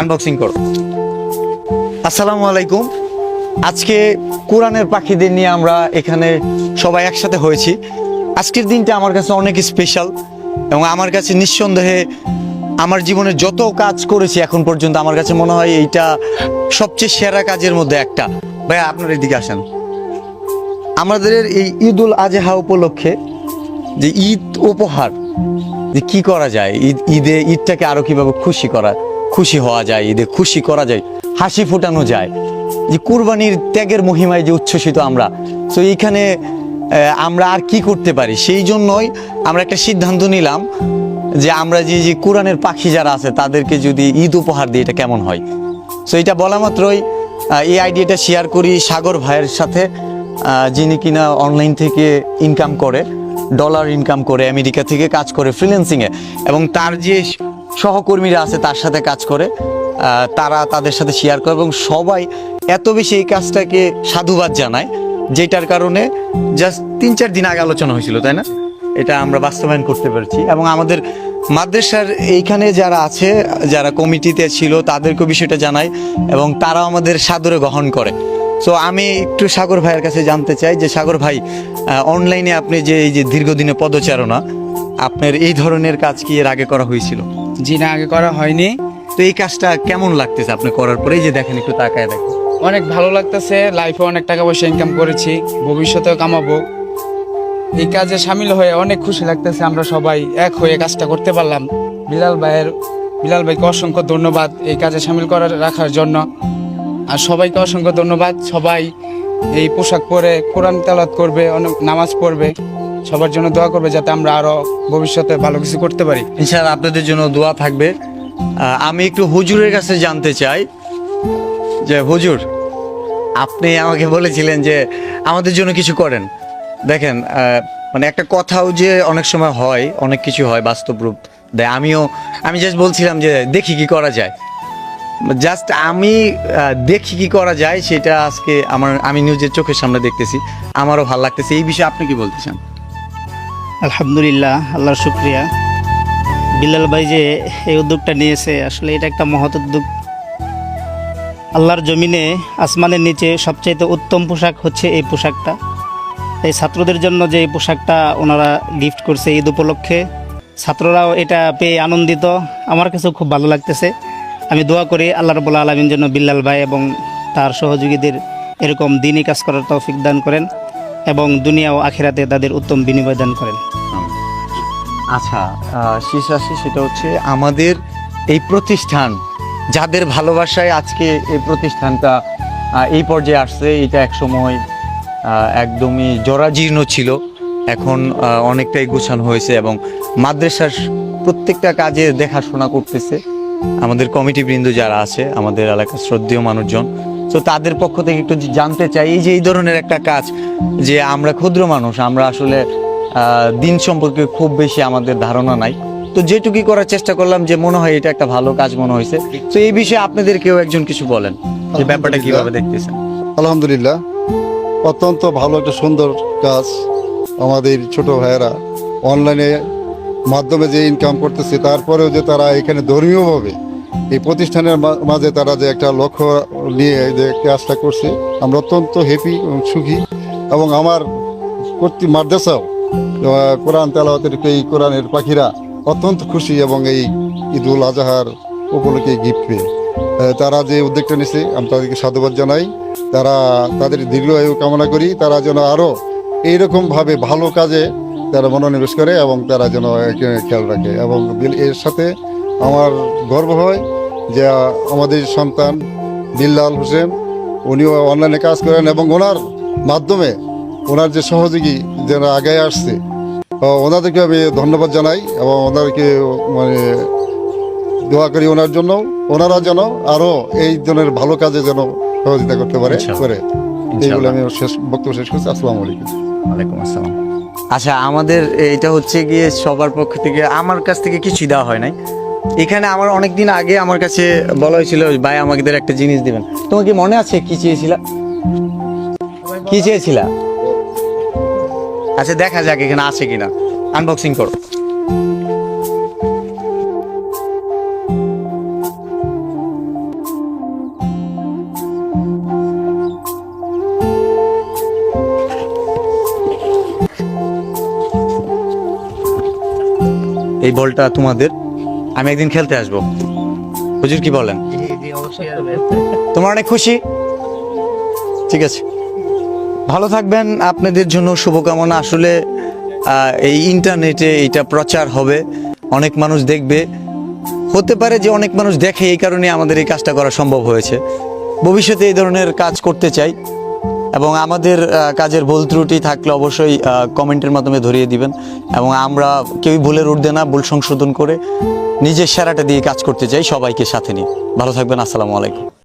Unboxing করো। আসসালামু আলাইকুম। আজকে কোরআনের পাখিদের নিয়ে আমরা এখানে সবাই একসাথে হয়েছি। আজকের দিনটা আমার কাছে অনেক স্পেশাল এবং আমার কাছে নিঃসন্দেহে আমার জীবনে যত কাজ করেছি এখন পর্যন্ত আমার কাছে মনে হয় এইটা সবচেয়ে সেরা কাজের মধ্যে একটা। ভাইয়া আপনার এদিকে আসেন। আমাদের এই ঈদুল আজহা উপলক্ষে যে ঈদ উপহার যে কি করা যায়, ঈদটাকে আরো কিভাবে খুশি হওয়া যায়, ঈদে খুশি করা যায়, হাসি ফোটানো যায়, যে কুরবানির ত্যাগের মহিমায় যে উচ্ছ্বসিত আমরা। তো এইখানে আমরা আর কি করতে পারি, সেই জন্যই আমরা একটা সিদ্ধান্ত নিলাম যে আমরা যে কোরআনের পাখি যারা আছে তাদেরকে যদি ঈদ উপহার দিই এটা কেমন হয়। সো এটা বলা মাত্রই এই আইডিয়াটা শেয়ার করি সাগর ভাইয়ের সাথে, যিনি কিনা অনলাইন থেকে ইনকাম করে, ডলার ইনকাম করে, আমেরিকা থেকে কাজ করে ফ্রিল্যান্সিংয়ে, এবং তার যে সহকর্মীরা আছে তার সাথে কাজ করে, তাদের সাথে শেয়ার করে এবং সবাই এত বেশি এই কাজটাকে সাধুবাদ জানায়, যেটার কারণে জাস্ট 3-4 দিন আগে আলোচনা হয়েছিল, তাই না? এটা আমরা বাস্তবায়ন করতে পেরেছি এবং আমাদের মাদ্রাসার এইখানে যারা আছে, যারা কমিটিতে ছিল তাদেরকেও বিষয়টা জানাই এবং তারাও আমাদের সাদরে গ্রহণ করে। সো আমি একটু সাগর ভাইয়ের কাছে জানতে চাই যে সাগর ভাই, অনলাইনে আপনি যে এই যে দীর্ঘদিনের পদচারণা, আপনার এই ধরনের কাজ কি এর আগে করা হয়েছিল? জি না, আগে করা হয়নি। তো এই কাজটা কেমন লাগতেছে আপনি করার পরে? এই যে দেখেন, একটু তাকায় দেখেন। অনেক ভালো লাগতেছে, লাইফে অনেক টাকা পয়সা ইনকাম করেছি, ভবিষ্যতেও কামাবো। এই কাজে সামিল হয়ে অনেক খুশি লাগতেছে, আমরা সবাই এক হয়ে কাজটা করতে পারলাম। বিলাল ভাইকে অসংখ্য ধন্যবাদ এই কাজে সামিল রাখার জন্য, আর সবাইকে অসংখ্য ধন্যবাদ। সবাই এই পোশাক পরে কোরআন তেলাওয়াত করবে, অনেক নামাজ পড়বে, সবার জন্য দোয়া করবে যাতে আমরা আরো ভবিষ্যতে ভালো কিছু করতে পারি। ইনশাআল্লাহ আপনাদের জন্য দোয়া থাকবে। আমি একটু হুজুরের কাছে জানতে চাই যে হুজুর, আপনি আমাকে বলেছিলেন যে আমাদের জন্য কিছু করেন। দেখেন, মানে একটা কথাও যে অনেক সময় হয়, অনেক কিছু হয়, বাস্তব রূপ দেয়। আমি জাস্ট বলছিলাম যে দেখি কি করা যায়, জাস্ট আমি দেখি কি করা যায়, সেটা আজকে আমি নিজের চোখের সামনে দেখতেছি, আমারও ভালো লাগতেছে। এই বিষয়ে আপনি কি বলতে চান? আলহামদুলিল্লাহ, আল্লাহর শুকরিয়া। বিলাল ভাই যে এই উদ্যোগটা নিয়েছে, আসলে এটা একটা মহৎ উদ্যোগ। আল্লাহর জমিনে আসমানের নিচে সবচাইতে উত্তম পোশাক হচ্ছে এই পোশাকটা। এই ছাত্রদের জন্য যে এই পোশাকটা ওনারা গিফট করছে ঈদ উপলক্ষে, ছাত্ররাও এটা পেয়ে আনন্দিত। আমার কাছেও খুব ভালো লাগতেছে। আমি দোয়া করি আল্লাহ রাব্বুল আলামিন যেন বিল্লাল ভাই এবং তার সহযোগীদের এরকম দিনই কাজ করার তৌফিক দান করেন এবং দুনিয়া ও আখিরাতে তাদের উত্তম বিনিময় দান করেন। আচ্ছা, শেষ আসি, সেটা হচ্ছে আমাদের এই প্রতিষ্ঠান, যাদের ভালোবাসায় আজকে এই প্রতিষ্ঠানটা এই পর্যায়ে আসছে। এটা একসময় একদমই জরাজীর্ণ ছিল, এখন অনেকটাই গোছানো হয়েছে এবং মাদ্রাসার প্রত্যেকটা কাজে দেখাশোনা করতেছে আমাদের কমিটিবৃন্দ যারা আছে, আমাদের এলাকার শ্রদ্ধেয় মানুষজন। তো তাদের পক্ষ থেকে একটু জানতে চাই, এই যে এই ধরনের একটা কাজ, যে আমরা ক্ষুদ্র মানুষ, আমরা আসলে দিন সম্পর্কে খুব বেশি আমাদের ধারণা নাই, তো যেটুকুই করার চেষ্টা করলাম, যে মনে হয় এটা একটা ভালো কাজ মনে হয়েছে। তো এই বিষয়ে আপনাদের কেউ একজন কিছু বলেন, যে ব্যাপারটা কিভাবে দেখতেছেন? আলহামদুলিল্লাহ, অত্যন্ত ভালো একটা সুন্দর কাজ। আমাদের ছোট ভাইয়েরা অনলাইনে মাধ্যমে যে ইনকাম করতেছে, তারপরেও যে তারা এখানে ধর্মীয়ভাবে এই প্রতিষ্ঠানের মাঝে তারা যে একটা লক্ষ্য নিয়ে যে কাজটা করছে, আমরা অত্যন্ত হ্যাপি এবং সুখী। এবং আমার মাদ্রাসাও কোরআন তেলাওয়াতের এই কোরআনের পাখিরা অত্যন্ত খুশি এবং এই ঈদুল আজহার উপলক্ষে গিফট পেয়ে তারা যে উদ্যোগটা নিছে, আমি তাদেরকে সাধুবাদ জানাই। তাদের দীর্ঘায়ু কামনা করি, তারা যেন আরও এইরকমভাবে ভালো কাজে তারা মনোনিবেশ করে এবং তারা যেন খেয়াল রাখে। এবং এর সাথে আমার গর্ব হয় যে আমাদের সন্তান বিল্লাল হোসেন, উনিও অনলাইনে কাজ করেন এবং ওনার মাধ্যমে ওনার যে সহযোগী যারা আগে আসছে, ওনাদেরকে আমি ধন্যবাদ জানাই এবং ওনাদেরকে মানে দোয়া করি ওনার জন্য, ওনারা যেন আরও এই ধরনের ভালো কাজে যেন সহযোগিতা করতে পারে। এইগুলো আমি বক্তব্য শেষ করছি। আসসালামু আলাইকুম। ওয়ালাইকুম আসসালাম। আচ্ছা, আমাদের এটা হচ্ছে গিয়ে সবার পক্ষ থেকে, আমার কাছ থেকে কিছুই দেওয়া হয় নাই। এখানে আমার অনেকদিন আগে আমার কাছে বলা হয়েছিল, ভাই আমাদের একটা জিনিস দিবেন। তোমার কি মনে আছে কি চেয়েছিলা? আচ্ছা, দেখা যাক এখানে আছে কিনা, আনবক্সিং করো। এই বলটা তোমাদের, আমি একদিন খেলতে আসবো। হুজুর কি বলেন? তোমরা অনেক খুশি? ঠিক আছে, ভালো থাকবেন। আপনাদের জন্য শুভকামনা। আসলে এই ইন্টারনেটে এইটা প্রচার হবে, অনেক মানুষ দেখবে, হতে পারে যে অনেক মানুষ দেখে, এই কারণে আমাদের এই কাজটা করা সম্ভব হয়েছে। ভবিষ্যতে এই ধরনের কাজ করতে চাই, এবং আমাদের কাজের ভুল ত্রুটি থাকলে অবশ্যই কমেন্টের মাধ্যমে ধরিয়ে দিবেন, এবং আমরা কেউই ভুলের ঊর্ধ্বে না, ভুল সংশোধন করে নিজের সেরাটা দিয়ে কাজ করতে চাই, সবাইকে সাথে নিয়ে। ভালো থাকবেন, আসসালামু আলাইকুম।